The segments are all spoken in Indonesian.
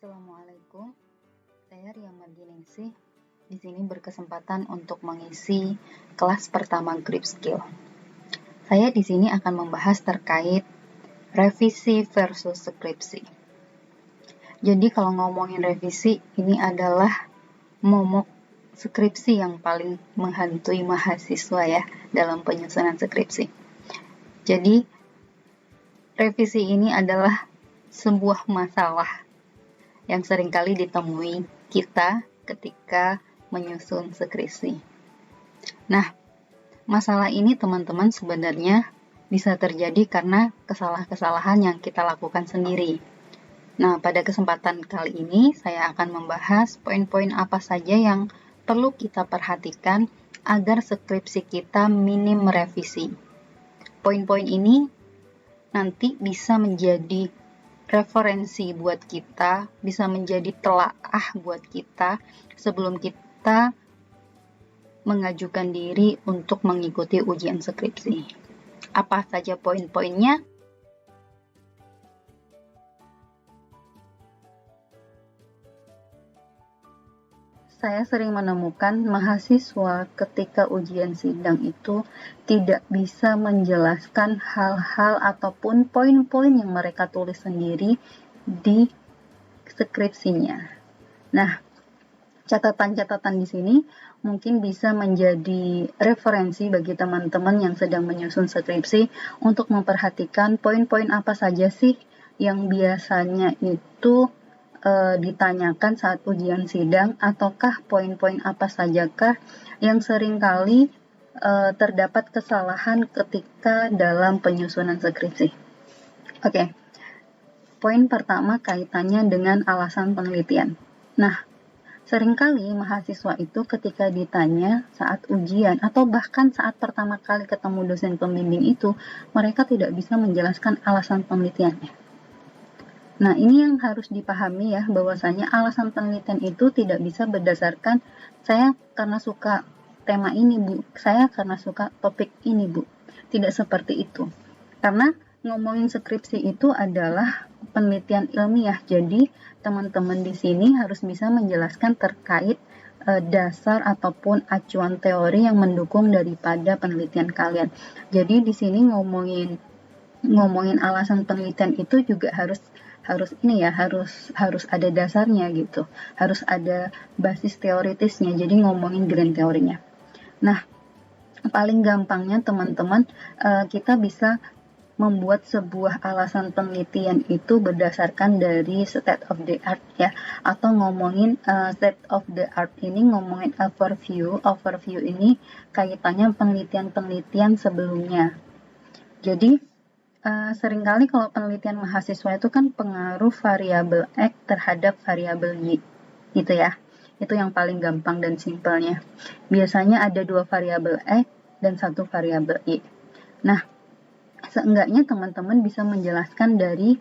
Assalamualaikum, saya Ria Marginingsih. Di sini berkesempatan untuk mengisi kelas pertama Grip Skill. Saya di sini akan membahas terkait revisi versus skripsi. Jadi kalau ngomongin revisi, ini adalah momok skripsi yang paling menghantui mahasiswa ya dalam penyusunan skripsi. Jadi revisi ini adalah sebuah masalah yang seringkali ditemui kita ketika menyusun skripsi. Nah, masalah ini teman-teman sebenarnya bisa terjadi karena kesalahan-kesalahan yang kita lakukan sendiri. Nah, pada kesempatan kali ini saya akan membahas poin-poin apa saja yang perlu kita perhatikan agar skripsi kita minim revisi. Poin-poin ini nanti bisa menjadi referensi buat kita, bisa menjadi telaah buat kita sebelum kita mengajukan diri untuk mengikuti ujian skripsi. Apa saja poin-poinnya? Saya sering menemukan mahasiswa ketika ujian sidang itu tidak bisa menjelaskan hal-hal ataupun poin-poin yang mereka tulis sendiri di skripsinya. Nah, catatan-catatan di sini mungkin bisa menjadi referensi bagi teman-teman yang sedang menyusun skripsi untuk memperhatikan poin-poin apa saja sih yang biasanya itu ditanyakan saat ujian sidang, ataukah poin-poin apa sajakah yang seringkali terdapat kesalahan ketika dalam penyusunan skripsi. Oke. Poin pertama kaitannya dengan alasan penelitian. Nah, seringkali mahasiswa itu ketika ditanya saat ujian atau bahkan saat pertama kali ketemu dosen pembimbing itu, mereka tidak bisa menjelaskan alasan penelitiannya. Nah, ini yang harus dipahami ya, bahwasanya alasan penelitian itu tidak bisa berdasarkan saya karena suka tema ini, Bu. Saya karena suka topik ini, Bu. Tidak seperti itu. Karena ngomongin skripsi itu adalah penelitian ilmiah. Jadi, teman-teman di sini harus bisa menjelaskan terkait dasar ataupun acuan teori yang mendukung daripada penelitian kalian. Jadi, di sini ngomongin alasan penelitian itu juga harus ada dasarnya gitu, harus ada basis teoritisnya, jadi ngomongin grand teorinya. Nah, paling gampangnya teman-teman, kita bisa membuat sebuah alasan penelitian itu berdasarkan dari state of the art ya, atau ngomongin state of the art ini ngomongin overview ini kaitannya penelitian-penelitian sebelumnya. Jadi seringkali kalau penelitian mahasiswa itu kan pengaruh variabel X terhadap variabel Y, gitu ya. Itu yang paling gampang dan simpelnya. Biasanya ada 2 variabel X dan 1 variabel Y. Nah, seenggaknya teman-teman bisa menjelaskan dari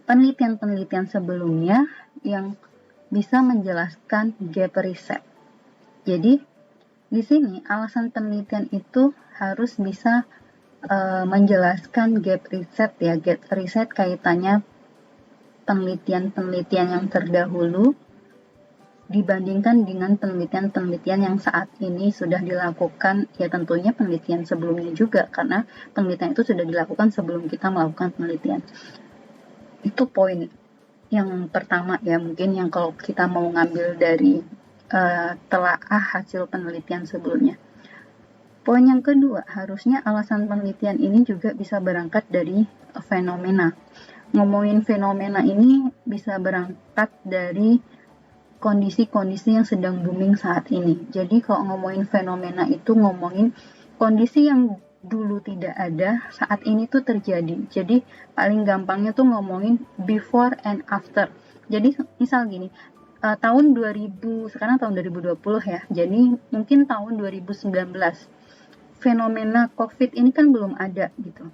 penelitian-penelitian sebelumnya yang bisa menjelaskan gap riset. Jadi, di sini alasan penelitian itu harus bisa menjelaskan gap riset ya. Gap riset kaitannya penelitian-penelitian yang terdahulu dibandingkan dengan penelitian-penelitian yang saat ini sudah dilakukan, ya tentunya penelitian sebelumnya juga, karena penelitian itu sudah dilakukan sebelum kita melakukan penelitian. Itu poin yang pertama ya, mungkin yang kalau kita mau ngambil dari telaah hasil penelitian sebelumnya. Poin yang kedua, harusnya alasan penelitian ini juga bisa berangkat dari fenomena. Ngomongin fenomena ini bisa berangkat dari kondisi-kondisi yang sedang booming saat ini. Jadi kalau ngomongin fenomena itu ngomongin kondisi yang dulu tidak ada, saat ini tuh terjadi. Jadi paling gampangnya tuh ngomongin before and after. Jadi misal gini, tahun 2000, sekarang tahun 2020 ya, jadi mungkin tahun 2019. Fenomena COVID ini kan belum ada gitu.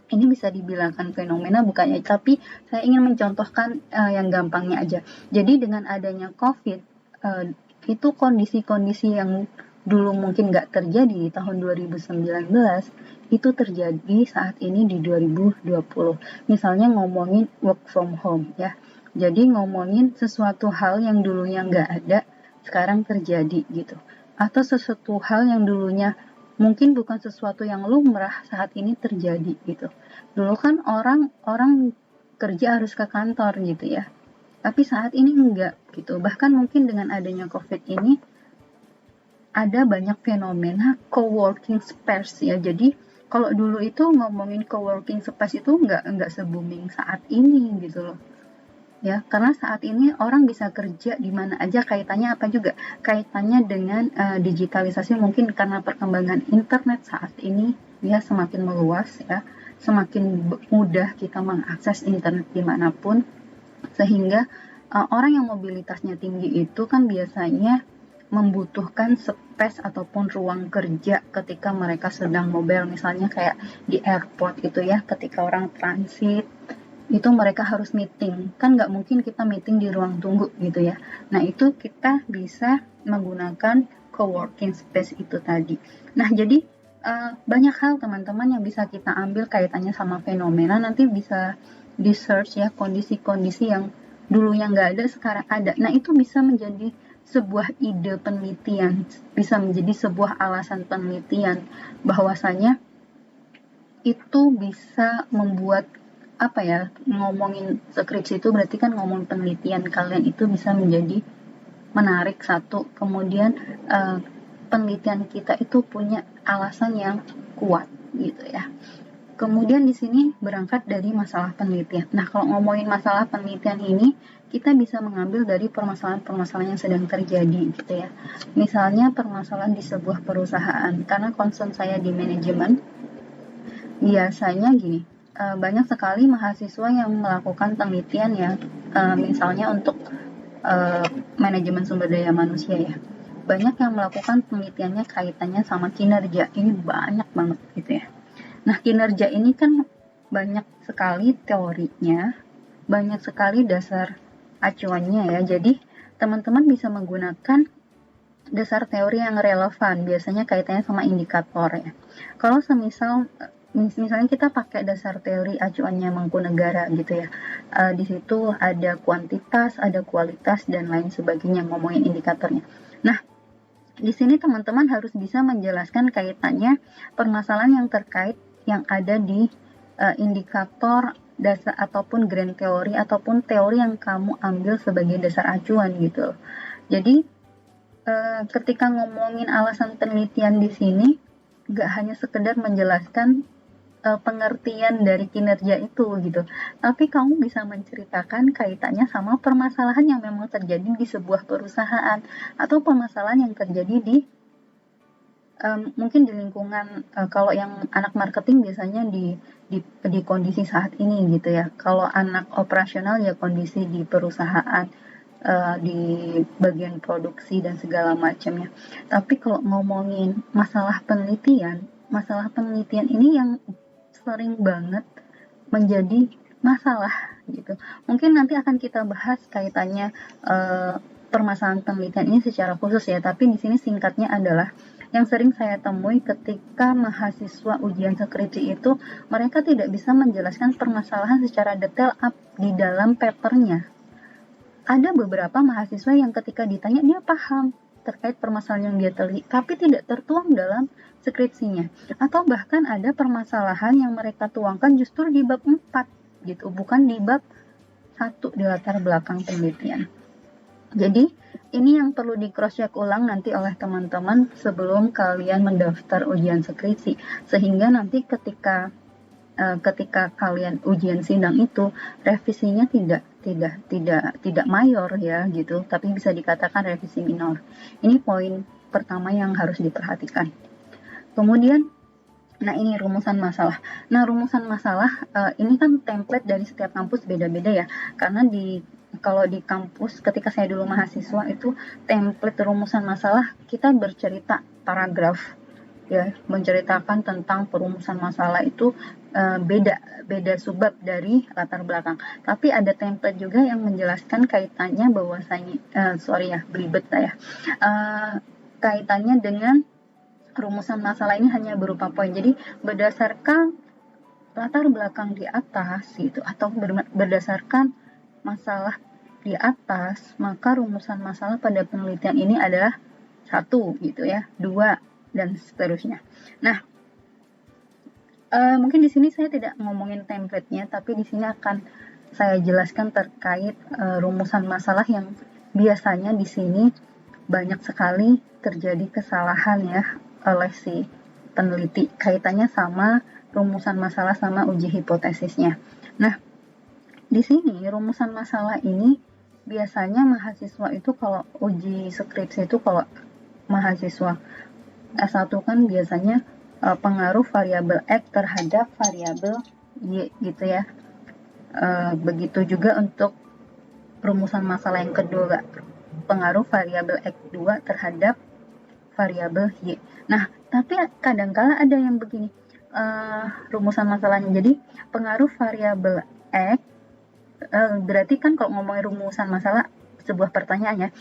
Ini bisa dibilangkan fenomena bukannya, tapi saya ingin mencontohkan yang gampangnya aja. Jadi dengan adanya COVID, itu kondisi-kondisi yang dulu mungkin nggak terjadi di tahun 2019, itu terjadi saat ini di 2020. Misalnya ngomongin work from home ya. Jadi ngomongin sesuatu hal yang dulunya nggak ada, sekarang terjadi gitu. Atau sesuatu hal yang dulunya mungkin bukan sesuatu yang lumrah, saat ini terjadi gitu. Dulu kan orang kerja harus ke kantor gitu ya. Tapi saat ini enggak gitu. Bahkan mungkin dengan adanya COVID ini ada banyak fenomena co-working space ya. Jadi kalau dulu itu ngomongin co-working space itu enggak se-booming saat ini gitu loh. Ya, karena saat ini orang bisa kerja di mana aja, kaitannya apa juga? Kaitannya dengan digitalisasi, mungkin karena perkembangan internet saat ini ya semakin meluas ya, semakin mudah kita mengakses internet dimanapun, sehingga orang yang mobilitasnya tinggi itu kan biasanya membutuhkan space ataupun ruang kerja ketika mereka sedang mobile, misalnya kayak di airport itu ya, ketika orang transit itu mereka harus meeting, kan nggak mungkin kita meeting di ruang tunggu gitu ya. Nah itu kita bisa menggunakan co-working space itu tadi. Nah jadi banyak hal teman-teman yang bisa kita ambil kaitannya sama fenomena, nanti bisa di search ya kondisi-kondisi yang dulunya nggak ada sekarang ada. Nah itu bisa menjadi sebuah ide penelitian, bisa menjadi sebuah alasan penelitian bahwasanya itu bisa membuat apa ya, ngomongin skripsi itu berarti kan ngomong penelitian kalian itu bisa menjadi menarik satu, kemudian penelitian kita itu punya alasan yang kuat gitu ya. Kemudian di sini berangkat dari masalah penelitian. Nah, kalau ngomongin masalah penelitian ini, kita bisa mengambil dari permasalahan-permasalahan yang sedang terjadi gitu ya. Misalnya permasalahan di sebuah perusahaan, karena concern saya di manajemen, biasanya gini, banyak sekali mahasiswa yang melakukan penelitian ya, misalnya untuk manajemen sumber daya manusia ya. Banyak yang melakukan penelitiannya kaitannya sama kinerja, ini banyak banget gitu ya. Nah, kinerja ini kan banyak sekali teorinya, banyak sekali dasar acuannya ya. Jadi, teman-teman bisa menggunakan dasar teori yang relevan, biasanya kaitannya sama indikator ya. Kalau semisal misalnya kita pakai dasar teori acuannya Mangkunegara gitu ya, di situ ada kuantitas, ada kualitas, dan lain sebagainya ngomongin indikatornya. Nah, di sini teman-teman harus bisa menjelaskan kaitannya permasalahan yang terkait yang ada di indikator dasar ataupun grand teori ataupun teori yang kamu ambil sebagai dasar acuan gitu. Jadi ketika ngomongin alasan penelitian di sini, nggak hanya sekedar menjelaskan pengertian dari kinerja itu gitu, tapi kamu bisa menceritakan kaitannya sama permasalahan yang memang terjadi di sebuah perusahaan atau permasalahan yang terjadi di mungkin di lingkungan, kalau yang anak marketing biasanya di kondisi saat ini gitu ya. Kalau anak operasional ya kondisi di perusahaan, di bagian produksi dan segala macamnya. Tapi kalau ngomongin masalah penelitian ini yang sering banget menjadi masalah gitu. Mungkin nanti akan kita bahas kaitannya permasalahan penelitian ini secara khusus ya, tapi di sini singkatnya adalah yang sering saya temui ketika mahasiswa ujian skripsi itu mereka tidak bisa menjelaskan permasalahan secara detail di dalam papernya. Ada beberapa mahasiswa yang ketika ditanya dia paham terkait permasalahan yang dia teliti, tapi tidak tertuang dalam skripsinya. Atau bahkan ada permasalahan yang mereka tuangkan justru di bab 4 gitu, bukan di bab 1 di latar belakang penelitian. Jadi ini yang perlu di cross check ulang nanti oleh teman-teman sebelum kalian mendaftar ujian skripsi, sehingga nanti ketika kalian ujian sidang itu revisinya tidak mayor ya gitu, tapi bisa dikatakan revisi minor. Ini poin pertama yang harus diperhatikan. Kemudian, nah ini rumusan masalah. Nah rumusan masalah ini kan template dari setiap kampus beda-beda ya, karena kalau di kampus ketika saya dulu mahasiswa itu template rumusan masalah kita bercerita paragraf ya, menceritakan tentang perumusan masalah itu beda subbab dari latar belakang. Tapi ada template juga yang menjelaskan kaitannya bahwasanya belibet ya. Kaitannya dengan rumusan masalah ini hanya berupa poin. Jadi berdasarkan latar belakang di atas gitu atau berdasarkan masalah di atas, maka rumusan masalah pada penelitian ini adalah 1 gitu ya, 2 dan seterusnya. Nah, mungkin di sini saya tidak ngomongin template-nya, tapi di sini akan saya jelaskan terkait rumusan masalah yang biasanya di sini banyak sekali terjadi kesalahan ya oleh si peneliti, kaitannya sama rumusan masalah sama uji hipotesisnya. Nah, di sini rumusan masalah ini biasanya mahasiswa itu kalau uji skripsi itu, kalau mahasiswa S1 kan biasanya pengaruh variabel X terhadap variabel Y gitu ya. Begitu juga untuk rumusan masalah yang kedua, pengaruh variabel X2 terhadap variabel Y. Nah, tapi kadang-kala ada yang begini, rumusan masalahnya. Jadi, pengaruh variabel X, berarti kan kalau ngomongin rumusan masalah, sebuah pertanyaannya,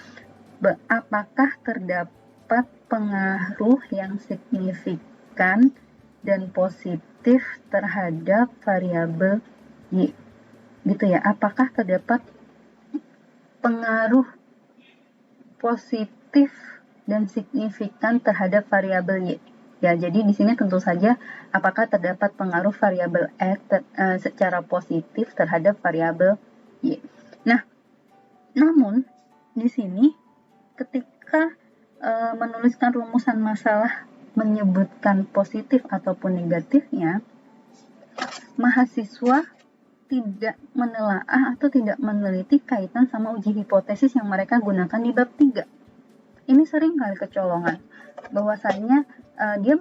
apakah terdapat pengaruh yang signifikan dan positif terhadap variabel Y? Gitu ya, apakah terdapat pengaruh positif dan signifikan terhadap variabel Y? Ya, jadi di sini tentu saja apakah terdapat pengaruh variabel X secara positif terhadap variabel Y. Nah, namun di sini ketika menuliskan rumusan masalah menyebutkan positif ataupun negatifnya, mahasiswa tidak menelaah atau tidak meneliti kaitan sama uji hipotesis yang mereka gunakan di bab 3. Ini sering kali kecolongan, bahwasanya dia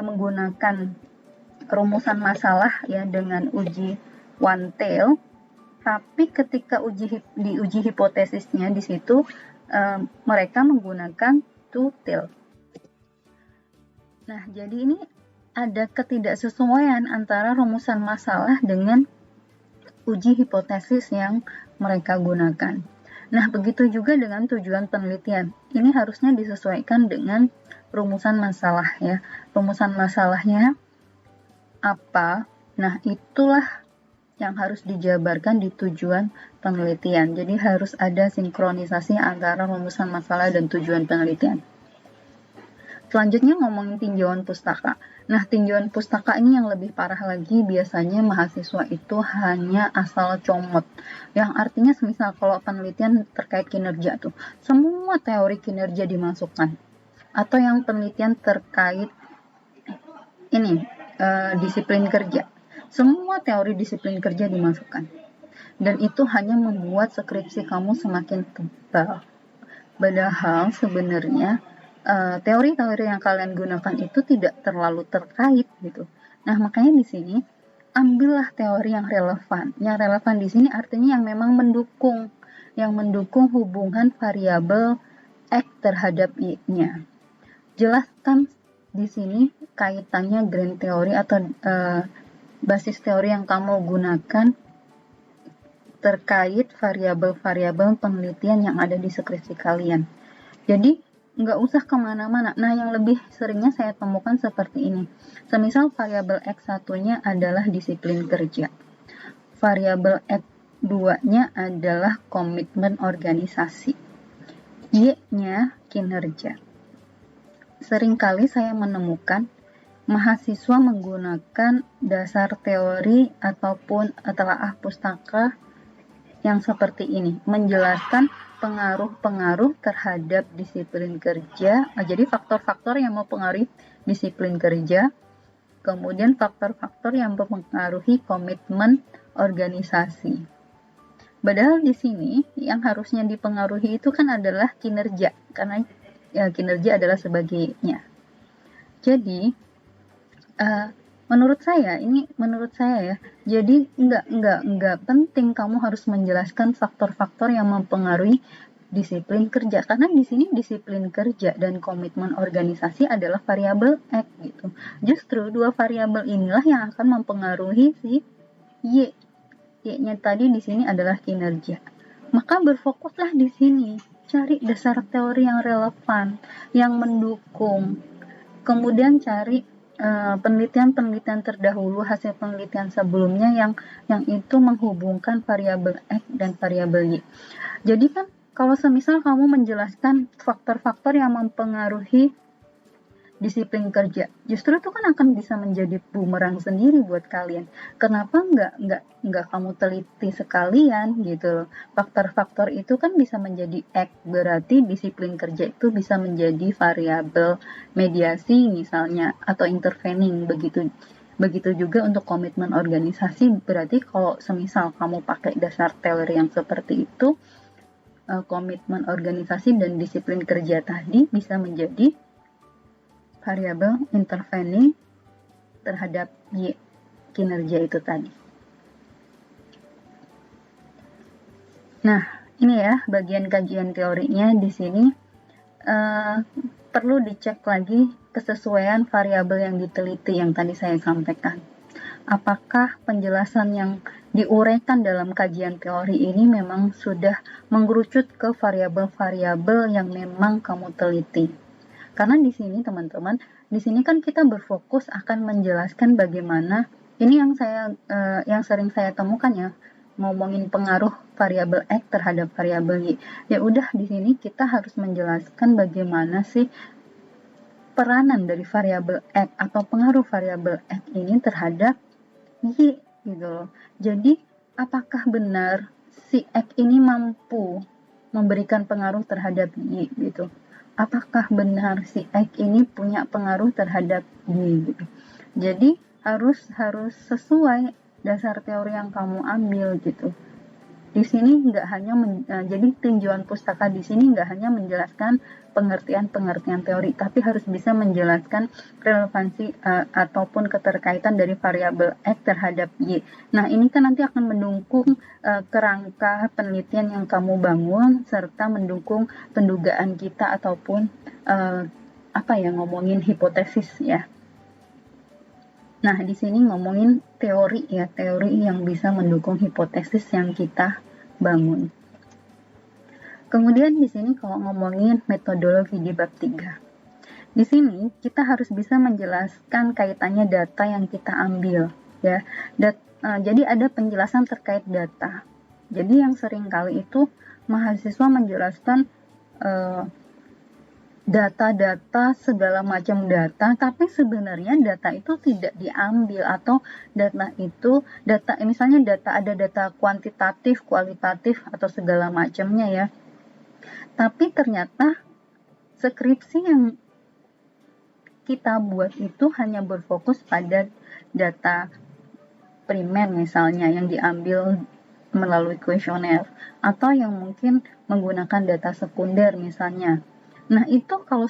menggunakan rumusan masalah ya dengan uji one tail, tapi ketika di uji hipotesisnya di situ mereka menggunakan two tail. Nah, jadi ini ada ketidaksesuaian antara rumusan masalah dengan uji hipotesis yang mereka gunakan. Nah, begitu juga dengan tujuan penelitian. Ini harusnya disesuaikan dengan rumusan masalah ya. Rumusan masalahnya apa? Nah, itulah yang harus dijabarkan di tujuan penelitian. Jadi harus ada sinkronisasi antara rumusan masalah dan tujuan penelitian. Selanjutnya ngomongin tinjauan pustaka. Nah, tinjauan pustaka ini yang lebih parah lagi, biasanya mahasiswa itu hanya asal comot. Yang artinya semisal kalau penelitian terkait kinerja tuh, semua teori kinerja dimasukkan. Atau yang penelitian terkait ini, disiplin kerja. Semua teori disiplin kerja dimasukkan. Dan itu hanya membuat skripsi kamu semakin tebal. Padahal sebenarnya teori-teori yang kalian gunakan itu tidak terlalu terkait gitu. Nah, makanya di sini ambillah teori yang relevan. Yang relevan di sini artinya yang memang mendukung hubungan variabel X terhadap Y-nya. Jelaskan di sini kaitannya grand teori atau basis teori yang kamu gunakan terkait variabel-variabel penelitian yang ada di skripsi kalian. Jadi, nggak usah kemana-mana. Nah, yang lebih seringnya saya temukan seperti ini. Semisal variabel X1-nya adalah disiplin kerja. Variabel X2-nya adalah komitmen organisasi. Y-nya kinerja. Seringkali saya menemukan mahasiswa menggunakan dasar teori ataupun telaah pustaka yang seperti ini, menjelaskan pengaruh-pengaruh terhadap disiplin kerja. Jadi faktor-faktor yang mempengaruhi disiplin kerja, kemudian faktor-faktor yang mempengaruhi komitmen organisasi. Padahal di sini yang harusnya dipengaruhi itu kan adalah kinerja, karena ya, kinerja adalah sebagainya. Jadi menurut saya ya, jadi nggak penting kamu harus menjelaskan faktor-faktor yang mempengaruhi disiplin kerja, karena di sini disiplin kerja dan komitmen organisasi adalah variabel X gitu. Justru dua variabel inilah yang akan mempengaruhi si Y. Y-nya tadi di sini adalah kinerja. Maka berfokuslah di sini, cari dasar teori yang relevan, yang mendukung. Kemudian cari penelitian-penelitian terdahulu, hasil penelitian sebelumnya yang itu menghubungkan variabel X dan variabel Y. Jadi kan kalau semisal kamu menjelaskan faktor-faktor yang mempengaruhi disiplin kerja, justru itu kan akan bisa menjadi bumerang sendiri buat kalian. Kenapa nggak kamu teliti sekalian gitu loh. Faktor-faktor itu kan bisa menjadi X, berarti disiplin kerja itu bisa menjadi variabel mediasi misalnya, atau intervening, begitu juga untuk komitmen organisasi. Berarti kalau semisal kamu pakai dasar teori yang seperti itu, komitmen organisasi dan disiplin kerja tadi bisa menjadi variabel intervening terhadap Y, kinerja itu tadi. Nah, ini ya bagian kajian teorinya di sini. Perlu dicek lagi kesesuaian variabel yang diteliti yang tadi saya sampaikan. Apakah penjelasan yang diuraikan dalam kajian teori ini memang sudah mengerucut ke variabel-variabel yang memang kamu teliti. Karena di sini teman-teman, di sini kan kita berfokus akan menjelaskan bagaimana, ini yang sering saya temukan ya, ngomongin pengaruh variabel X terhadap variabel Y. Ya udah, di sini kita harus menjelaskan bagaimana sih peranan dari variabel X atau pengaruh variabel X ini terhadap Y gitu loh. Jadi apakah benar si X ini mampu memberikan pengaruh terhadap Y gitu? Apakah benar si X ini punya pengaruh terhadap Y gitu? Jadi harus sesuai dasar teori yang kamu ambil gitu. Di sini nggak hanya jadi tinjauan pustaka di sini nggak hanya menjelaskan pengertian teori, tapi harus bisa menjelaskan relevansi ataupun keterkaitan dari variabel X terhadap Y. Nah, ini kan nanti akan mendukung kerangka penelitian yang kamu bangun serta mendukung pendugaan kita ataupun ngomongin hipotesis ya. Nah, di sini ngomongin teori ya, teori yang bisa mendukung hipotesis yang kita bangun. Kemudian di sini kalau ngomongin metodologi di bab 3. Di sini kita harus bisa menjelaskan kaitannya data yang kita ambil ya. Jadi ada penjelasan terkait data. Jadi yang sering kali itu mahasiswa menjelaskan data-data, segala macam data, tapi sebenarnya data itu tidak diambil, atau misalnya ada data kuantitatif, kualitatif, atau segala macamnya ya. Tapi ternyata skripsi yang kita buat itu hanya berfokus pada data primer misalnya yang diambil melalui kuesioner, atau yang mungkin menggunakan data sekunder misalnya. Nah, itu kalau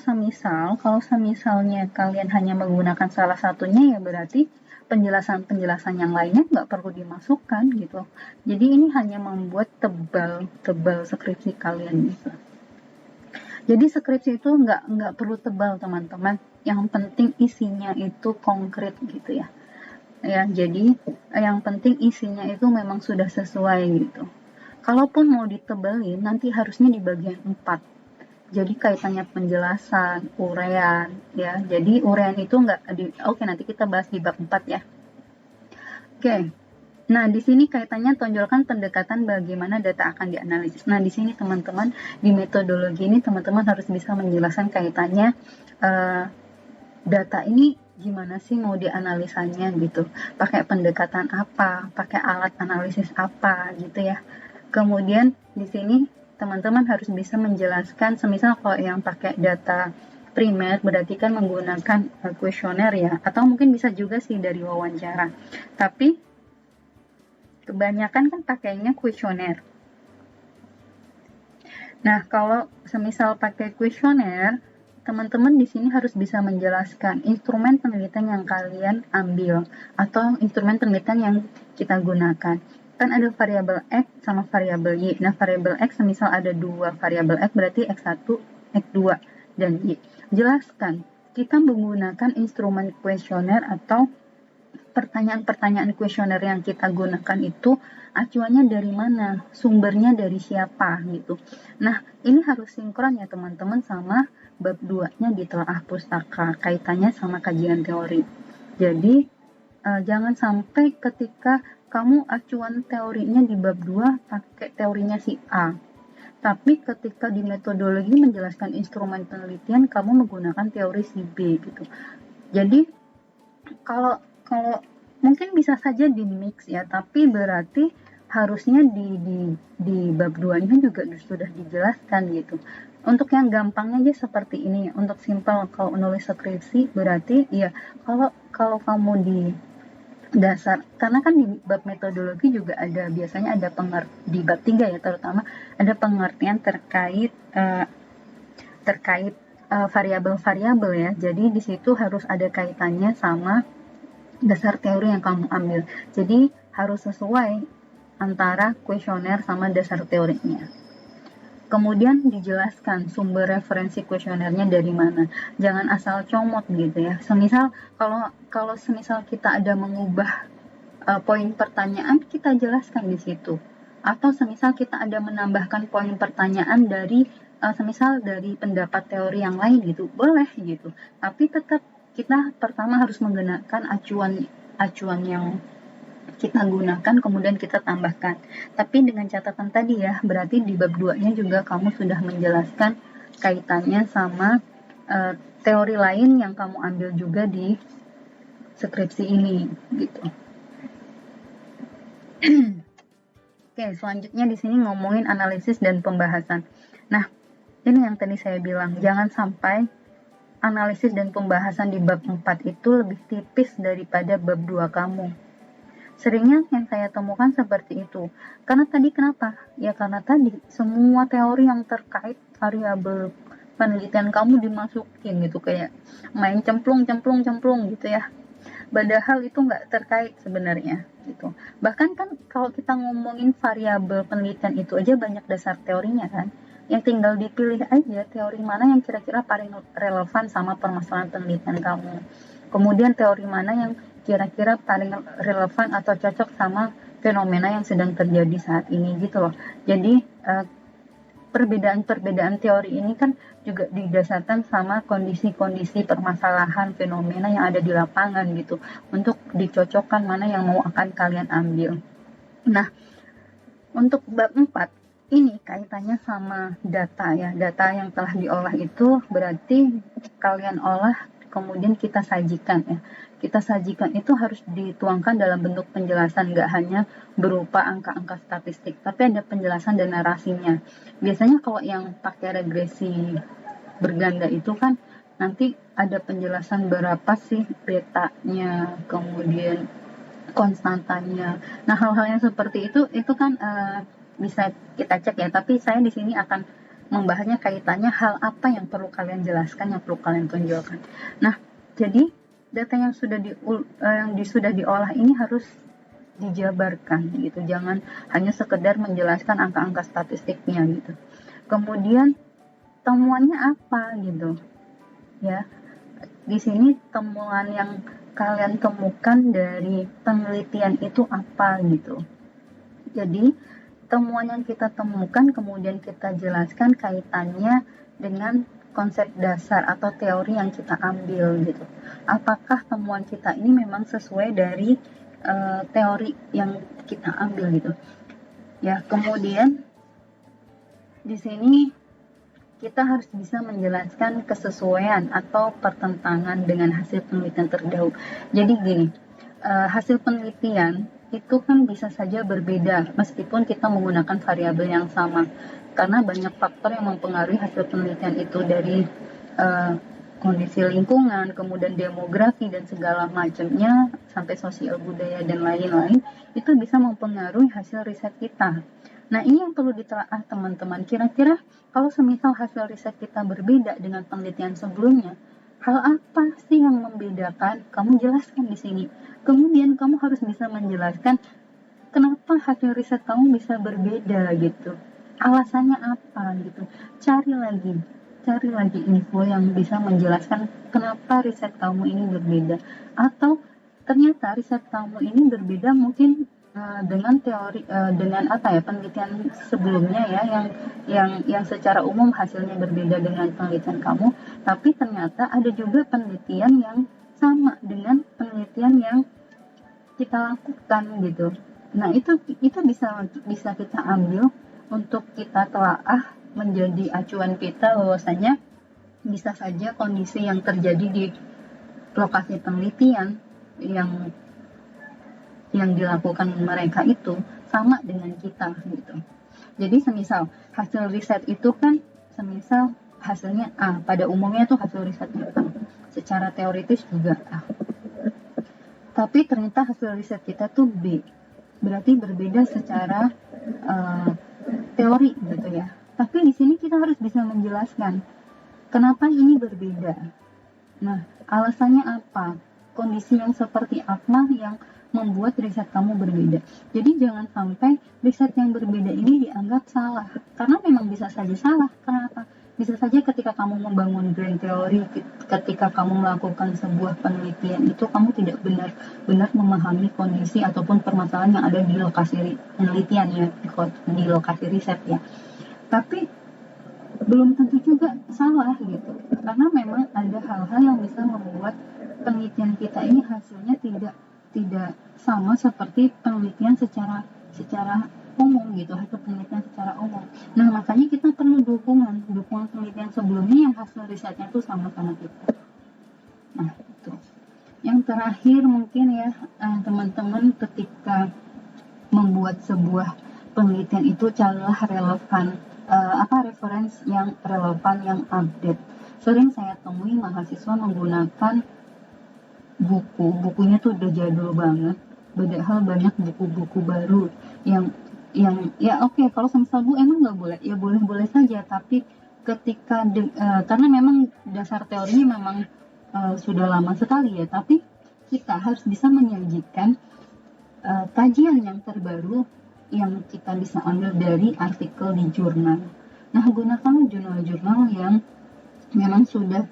semisalnya kalian hanya menggunakan salah satunya, ya berarti penjelasan-penjelasan yang lainnya nggak perlu dimasukkan gitu. Jadi ini hanya membuat tebal skripsi kalian gitu. Jadi skripsi itu nggak perlu tebal teman-teman. Yang penting isinya itu konkret gitu ya. Ya, jadi yang penting isinya itu memang sudah sesuai gitu. Kalaupun mau ditebelin, nanti harusnya di bagian 4. Jadi kaitannya penjelasan, uraian, ya. Jadi uraian itu oke, nanti kita bahas di bab 4 ya. Oke. Nah, di sini kaitannya tonjolkan pendekatan bagaimana data akan dianalisis. Nah, di sini teman-teman, di metodologi ini teman-teman harus bisa menjelaskan kaitannya data ini gimana sih mau dianalisanya gitu. Pakai pendekatan apa, pakai alat analisis apa gitu ya. Kemudian di sini teman-teman harus bisa menjelaskan, semisal kalau yang pakai data primer berarti kan menggunakan kuesioner ya, atau mungkin bisa juga sih dari wawancara. Tapi kebanyakan kan pakainya kuesioner. Nah, kalau semisal pakai kuesioner, teman-teman di sini harus bisa menjelaskan instrumen penelitian yang kalian ambil atau instrumen penelitian yang kita gunakan. Kan ada variabel X sama variabel Y. Nah, variabel X semisal ada 2 variabel X berarti X1, X2, dan Y. Jelaskan, kita menggunakan instrumen kuesioner atau pertanyaan-pertanyaan kuesioner yang kita gunakan itu acuannya dari mana, sumbernya dari siapa gitu. Nah, ini harus sinkron ya teman-teman sama bab 2-nya ditelaah pustaka, kaitannya sama kajian teori. Jadi, jangan sampai ketika kamu acuan teorinya di bab 2 pakai teorinya si A, tapi ketika di metodologi menjelaskan instrumen penelitian kamu menggunakan teori si B gitu. Jadi kalau mungkin bisa saja di mix ya, tapi berarti harusnya di bab 2-nya juga sudah dijelaskan gitu. Untuk yang gampangnya aja seperti ini, untuk simpel kalau nulis skripsi berarti ya kalau kamu di dasar, karena kan di bab metodologi juga ada biasanya ada di bab 3 ya terutama ada pengertian terkait variabel-variabel ya. Jadi di situ harus ada kaitannya sama dasar teori yang kamu ambil. Jadi harus sesuai antara kuesioner sama dasar teorinya. Kemudian dijelaskan sumber referensi kuesionernya dari mana. Jangan asal comot gitu ya. Semisal kalau semisal kita ada mengubah poin pertanyaan, kita jelaskan di situ. Atau semisal kita ada menambahkan poin pertanyaan dari semisal dari pendapat teori yang lain gitu, boleh gitu. Tapi tetap kita pertama harus menggunakan acuan yang kita gunakan, kemudian kita tambahkan. Tapi dengan catatan tadi ya, berarti di bab 2-nya juga kamu sudah menjelaskan kaitannya sama teori lain yang kamu ambil juga di skripsi ini gitu. Oke, selanjutnya di sini ngomongin analisis dan pembahasan. Nah, ini yang tadi saya bilang, jangan sampai analisis dan pembahasan di bab 4 itu lebih tipis daripada bab 2 kamu. Seringnya yang saya temukan seperti itu. Karena tadi kenapa? Ya karena tadi semua teori yang terkait variabel penelitian kamu dimasukin gitu, kayak main cemplung gitu ya. Padahal itu nggak terkait sebenarnya gitu. Bahkan kan kalau kita ngomongin variabel penelitian itu aja banyak dasar teorinya kan. Yang tinggal dipilih aja teori mana yang kira-kira paling relevan sama permasalahan penelitian kamu. Kemudian teori mana yang kira-kira paling relevan atau cocok sama fenomena yang sedang terjadi saat ini gitu loh. Jadi perbedaan teori ini kan juga didasarkan sama kondisi-kondisi permasalahan fenomena yang ada di lapangan gitu, untuk dicocokkan mana yang mau akan kalian ambil. Nah, untuk bab 4 ini kaitannya sama data ya. Data yang telah diolah itu berarti kalian olah kemudian kita sajikan ya. Kita sajikan itu harus dituangkan dalam bentuk penjelasan, nggak hanya berupa angka-angka statistik, tapi ada penjelasan dan narasinya. Biasanya kalau yang pakai regresi berganda itu kan nanti ada penjelasan berapa sih betanya, kemudian konstantanya. Nah, hal-hal yang seperti itu kan bisa kita cek ya, tapi saya di sini akan membahasnya kaitannya hal apa yang perlu kalian jelaskan, yang perlu kalian tunjukkan. Nah, jadi data yang sudah diolah ini harus dijabarkan gitu. Jangan hanya sekedar menjelaskan angka-angka statistiknya gitu. Kemudian temuannya apa gitu. Ya. Di sini temuan yang kalian temukan dari penelitian itu apa gitu. Jadi temuan yang kita temukan kemudian kita jelaskan kaitannya dengan konsep dasar atau teori yang kita ambil gitu. Apakah temuan kita ini memang sesuai dari teori yang kita ambil gitu. Ya, kemudian di sini kita harus bisa menjelaskan kesesuaian atau pertentangan dengan hasil penelitian terdahulu. Jadi gini, hasil penelitian itu kan bisa saja berbeda meskipun kita menggunakan variabel yang sama, karena banyak faktor yang mempengaruhi hasil penelitian itu, dari kondisi lingkungan, kemudian demografi dan segala macamnya, sampai sosial budaya dan lain-lain, itu bisa mempengaruhi hasil riset kita. Nah, ini yang perlu ditelaah teman-teman. Kira-kira kalau semisal hasil riset kita berbeda dengan penelitian sebelumnya, hal apa sih yang membedakan? Kamu jelaskan di sini. Kemudian kamu harus bisa menjelaskan kenapa hasil riset kamu bisa berbeda gitu. Alasannya apa gitu. Cari lagi info yang bisa menjelaskan kenapa riset kamu ini berbeda. Atau ternyata riset kamu ini berbeda mungkin dengan teori dengan penelitian sebelumnya ya yang secara umum hasilnya berbeda dengan penelitian kamu, tapi ternyata ada juga penelitian yang sama dengan penelitian yang kita lakukan gitu. Nah, itu bisa kita ambil untuk kita telaah menjadi acuan kita bahwasanya bisa saja kondisi yang terjadi di lokasi penelitian yang dilakukan mereka itu sama dengan kita gitu. Jadi semisal hasil riset itu kan semisal hasilnya A, pada umumnya tuh hasil risetnya A, secara teoritis juga A. Tapi ternyata hasil riset kita tuh B, berarti berbeda secara teori gitu ya. Tapi di sini kita harus bisa menjelaskan kenapa ini berbeda. Nah, alasannya apa? Kondisi yang seperti apa yang membuat riset kamu berbeda. Jadi jangan sampai riset yang berbeda ini dianggap salah, karena memang bisa saja salah. Kenapa? Bisa saja ketika kamu membangun grand theory, ketika kamu melakukan sebuah penelitian itu kamu tidak benar-benar memahami kondisi ataupun permasalahan yang ada di lokasi penelitian ya, di lokasi riset ya. Tapi belum tentu juga salah gitu, karena memang ada hal-hal yang bisa membuat penelitian kita ini hasilnya tidak sama seperti penelitian secara umum gitu, atau penelitian secara umum. Nah, makanya kita perlu dukungan penelitian sebelumnya yang hasil risetnya tuh sama-sama kita. Nah, itu. Yang terakhir mungkin ya, teman-teman ketika membuat sebuah penelitian itu carilah relevan, referensi yang relevan, yang update. Sering saya temui mahasiswa menggunakan bukunya tuh udah jadul banget, padahal banyak buku-buku baru yang ya oke, kalau semisal Bu emang nggak boleh, ya boleh saja, tapi ketika karena memang dasar teorinya memang sudah lama sekali ya, tapi kita harus bisa menyajikan kajian yang terbaru yang kita bisa ambil dari artikel di jurnal. Nah, gunakan jurnal-jurnal yang memang sudah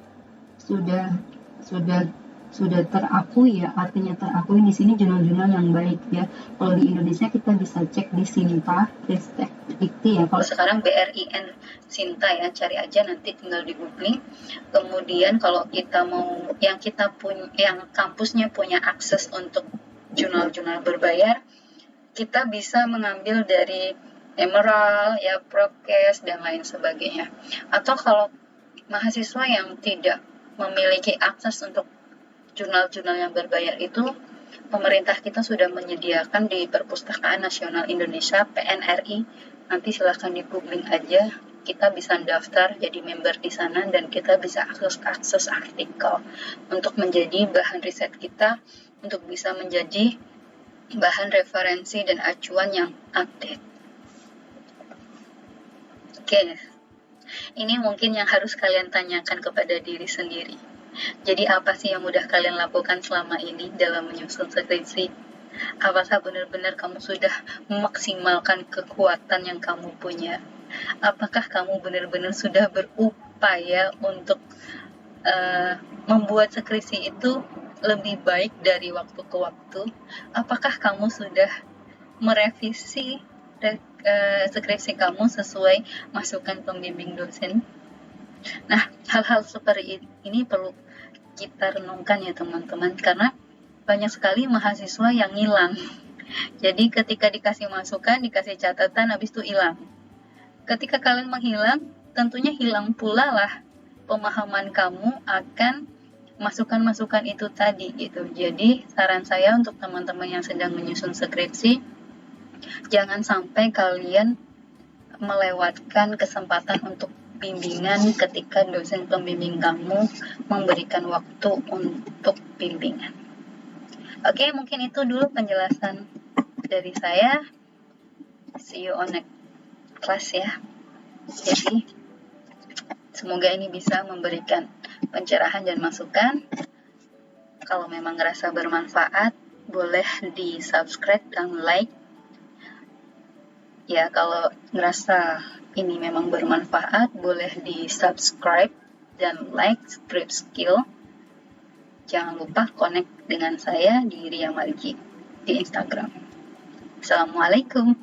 terakui ya, artinya terakui di sini jurnal-jurnal yang baik ya. Kalau di Indonesia kita bisa cek di Sinta, Ristek Dikti ya. Kalau sekarang BRIN Sinta ya, cari aja nanti tinggal di googling. Kemudian kalau kita mau yang kampusnya punya akses untuk jurnal-jurnal berbayar, kita bisa mengambil dari Emerald ya, Prokes dan lain sebagainya. Atau kalau mahasiswa yang tidak memiliki akses untuk jurnal-jurnal yang berbayar itu, pemerintah kita sudah menyediakan di Perpustakaan Nasional Indonesia PNRI. Nanti silahkan di googling aja, kita bisa daftar jadi member di sana dan kita bisa akses artikel untuk menjadi bahan riset kita, untuk bisa menjadi bahan referensi dan acuan yang update. Oke, ini mungkin yang harus kalian tanyakan kepada diri sendiri. Jadi apa sih yang udah kalian lakukan selama ini dalam menyusun skripsi? Apakah benar-benar kamu sudah memaksimalkan kekuatan yang kamu punya? Apakah kamu benar-benar sudah berupaya untuk membuat skripsi itu lebih baik dari waktu ke waktu? Apakah kamu sudah merevisi skripsi kamu sesuai masukan pembimbing dosen? Nah, hal-hal seperti ini perlu kita renungkan ya teman-teman, karena banyak sekali mahasiswa yang hilang. Jadi ketika dikasih masukan, dikasih catatan, habis itu hilang. Ketika kalian menghilang, tentunya hilang pula lah pemahaman kamu akan masukan-masukan itu tadi gitu. Jadi saran saya untuk teman-teman yang sedang menyusun skripsi, jangan sampai kalian melewatkan kesempatan untuk bimbingan ketika dosen pembimbing kamu memberikan waktu untuk bimbingan. Oke, mungkin itu dulu penjelasan dari saya. See you on next class ya. Jadi, semoga ini bisa memberikan pencerahan dan masukan. Kalau memang ngerasa bermanfaat, boleh di-subscribe dan like. Ya, kalau ngerasa ini memang bermanfaat, boleh di-subscribe dan like Script Skill. Jangan lupa connect dengan saya di Ria Marji di Instagram. Assalamualaikum.